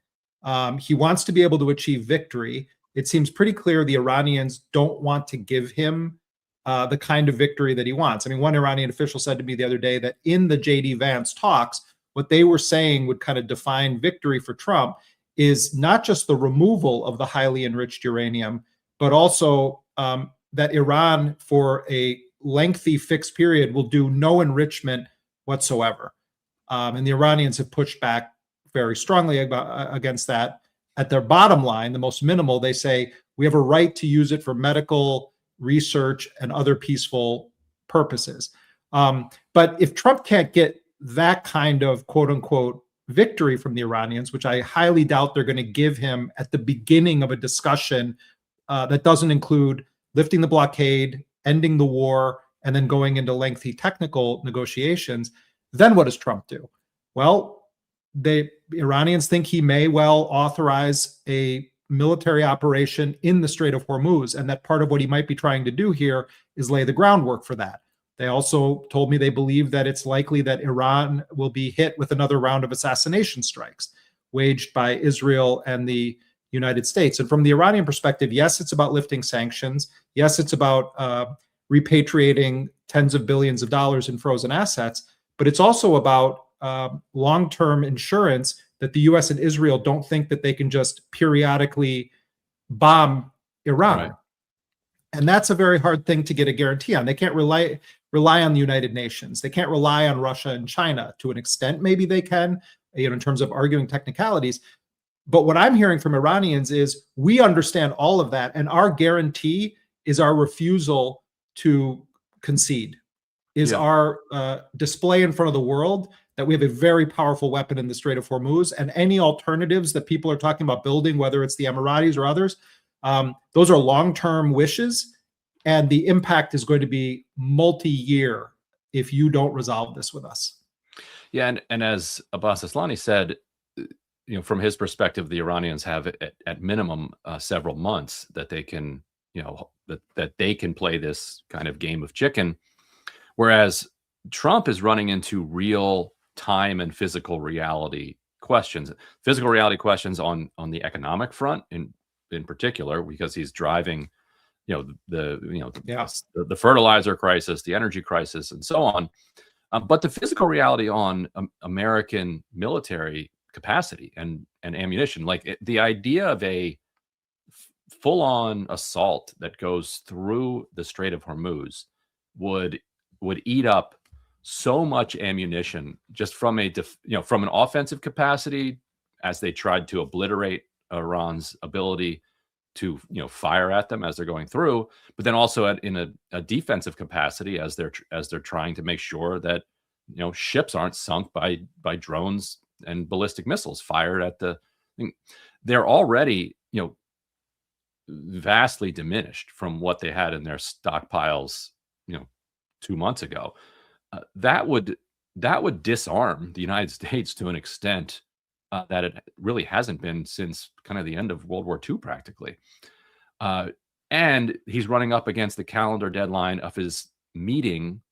He wants to be able to achieve victory. It seems pretty clear the Iranians don't want to give him the kind of victory that he wants. I mean, one Iranian official said to me the other day that in the J.D. Vance talks, what they were saying would kind of define victory for Trump is not just the removal of the highly enriched uranium, but also that Iran, for a lengthy fixed period, will do no enrichment whatsoever. And the Iranians have pushed back very strongly against that. At their bottom line, the most minimal, they say, we have a right to use it for medical research and other peaceful purposes. But if Trump can't get that kind of quote unquote victory from the Iranians, which I highly doubt they're going to give him at the beginning of a discussion that doesn't include lifting the blockade, ending the war, and then going into lengthy technical negotiations, then what does Trump do? Well, the Iranians think he may well authorize a military operation in the Strait of Hormuz, and that part of what he might be trying to do here is lay the groundwork for that. They also told me they believe that it's likely that Iran will be hit with another round of assassination strikes waged by Israel and the United States. And from the Iranian perspective, yes, it's about lifting sanctions. Yes, it's about repatriating tens of billions of dollars in frozen assets, but it's also about long-term insurance that the U.S. and Israel don't think that they can just periodically bomb Iran. Right. And that's a very hard thing to get a guarantee on. They can't rely on the United Nations. They can't rely on Russia and China. To an extent, maybe they can, in terms of arguing technicalities. But what I'm hearing from Iranians is we understand all of that, and our guarantee is our refusal to concede, is our display in front of the world that we have a very powerful weapon in the Strait of Hormuz, and any alternatives that people are talking about building, whether it's the Emiratis or others, those are long-term wishes, and the impact is going to be multi-year if you don't resolve this with us. Yeah, and as Abbas Aslani said, from his perspective, the Iranians have at minimum several months that they can, that they can play this kind of game of chicken, whereas Trump is running into real time and physical reality questions on the economic front in particular, because he's driving, the fertilizer crisis, the energy crisis, and so on. But the physical reality on American military capacity and ammunition, like the idea of a full-on assault that goes through the Strait of Hormuz would eat up so much ammunition just from from an offensive capacity, as they tried to obliterate Iran's ability to fire at them as they're going through, but then also in a defensive capacity as they're trying to make sure that ships aren't sunk by drones and ballistic missiles fired at the. They're already vastly diminished from what they had in their stockpiles 2 months ago. That would disarm the United States to an extent that it really hasn't been since kind of the end of World War II, practically. And he's running up against the calendar deadline of his meeting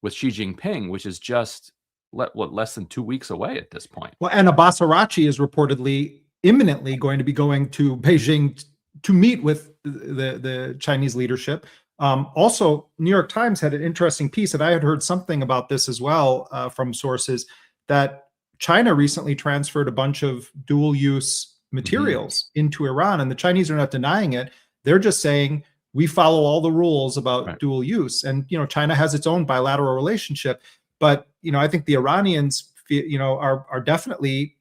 with Xi Jinping, which is just less than 2 weeks away at this point. Well, and Abbas Araghchi is reportedly imminently going to be going to Beijing to meet with the Chinese leadership. Also, New York Times had an interesting piece, and I had heard something about this as well from sources, that China recently transferred a bunch of dual-use materials into Iran, and the Chinese are not denying it. They're just saying, we follow all the rules about dual use. And, China has its own bilateral relationship. But, I think the Iranians, are definitely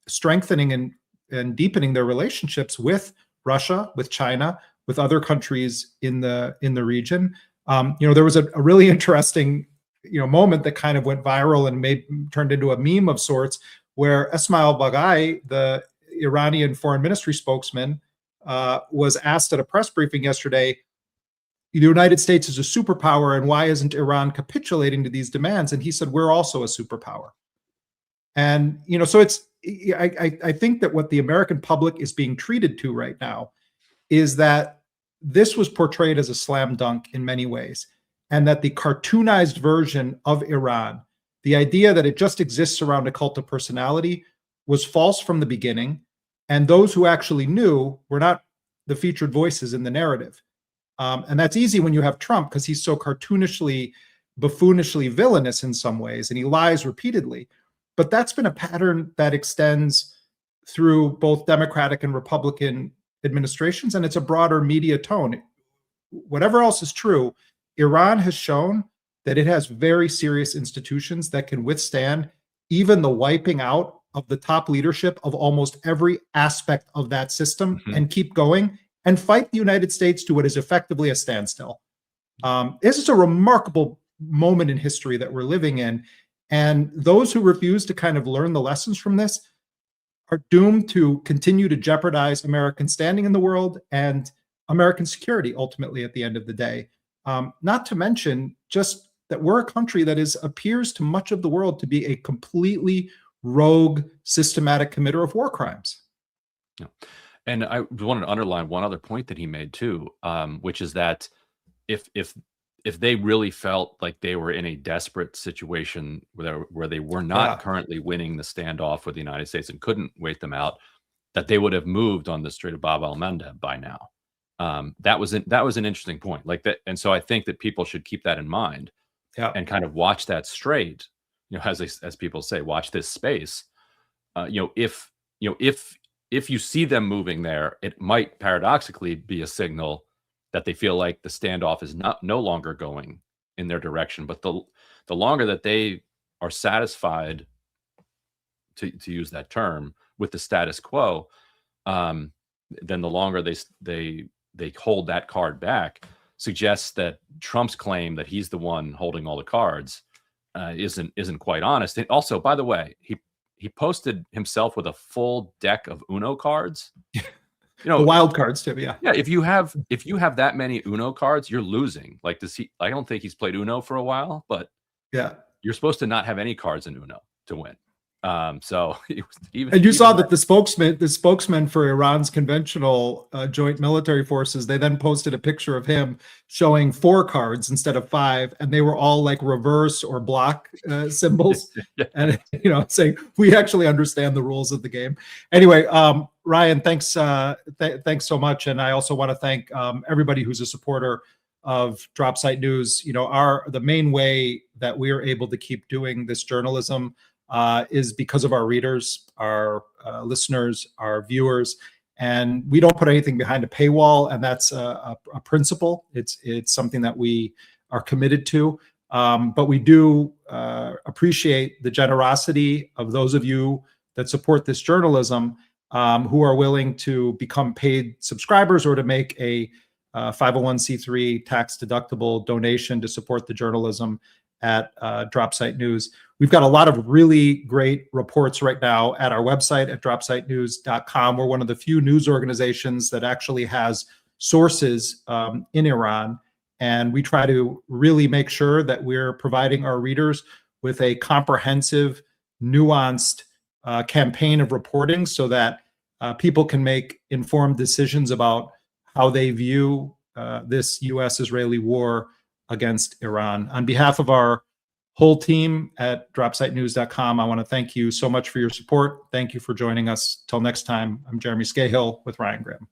strengthening and deepening their relationships with Russia, with China, with other countries in the region. There was a really interesting moment that kind of went viral and turned into a meme of sorts, where Esmail Baghaei, the Iranian foreign ministry spokesman, was asked at a press briefing yesterday, the United States is a superpower, and why isn't Iran capitulating to these demands? And he said, we're also a superpower. And, so I think that what the American public is being treated to right now is that this was portrayed as a slam dunk in many ways, and that the cartoonized version of Iran, the idea that it just exists around a cult of personality, was false from the beginning. And those who actually knew were not the featured voices in the narrative. And that's easy when you have Trump, because he's so cartoonishly, buffoonishly villainous in some ways, and he lies repeatedly. But that's been a pattern that extends through both Democratic and Republican administrations, and it's a broader media tone. Whatever else is true, Iran has shown that it has very serious institutions that can withstand even the wiping out of the top leadership of almost every aspect of that system and keep going and fight the United States to what is effectively a standstill. This is a remarkable moment in history that we're living in. And those who refuse to kind of learn the lessons from this are doomed to continue to jeopardize American standing in the world and American security, ultimately, at the end of the day. Not to mention just that we're a country that appears to much of the world to be a completely rogue, systematic committer of war crimes. Yeah. And I wanted to underline one other point that he made too, which is that if they really felt like they were in a desperate situation where they were not currently winning the standoff with the United States and couldn't wait them out, that they would have moved on the Strait of Bab el-Mandeb by now. That was an interesting point. Like that, and so I think that people should keep that in mind and kind of watch that strait. As people say, watch this space. If you see them moving there, it might paradoxically be a signal that they feel like the standoff is no longer going in their direction. But the longer that they are satisfied, to use that term, with the status quo, then the longer they hold that card back, suggests that Trump's claim that he's the one holding all the cards isn't quite honest. And also, by the way, he posted himself with a full deck of Uno cards. The wild cards too, yeah. Yeah, if you have that many Uno cards, you're losing. Like, I don't think he's played Uno for a while, but yeah, you're supposed to not have any cards in Uno to win. So and you saw that the spokesman for Iran's conventional joint military forces, they then posted a picture of him showing 4 cards instead of 5, and they were all like reverse or block symbols, and saying we actually understand the rules of the game. Anyway, Ryan, thanks so much, and I also want to thank everybody who's a supporter of Drop Site News. The main way that we are able to keep doing this journalism is because of our readers, our listeners, our viewers, and we don't put anything behind a paywall, and that's a principle. It's something that we are committed to, but we do appreciate the generosity of those of you that support this journalism. who are willing to become paid subscribers or to make a 501c3 tax-deductible donation to support the journalism at Dropsite News. We've got a lot of really great reports right now at our website at dropsitenews.com. We're one of the few news organizations that actually has sources in Iran, and we try to really make sure that we're providing our readers with a comprehensive, nuanced campaign of reporting so that people can make informed decisions about how they view this U.S.-Israeli war against Iran. On behalf of our whole team at dropsitenews.com, I want to thank you so much for your support. Thank you for joining us. Till next time, I'm Jeremy Scahill with Ryan Graham.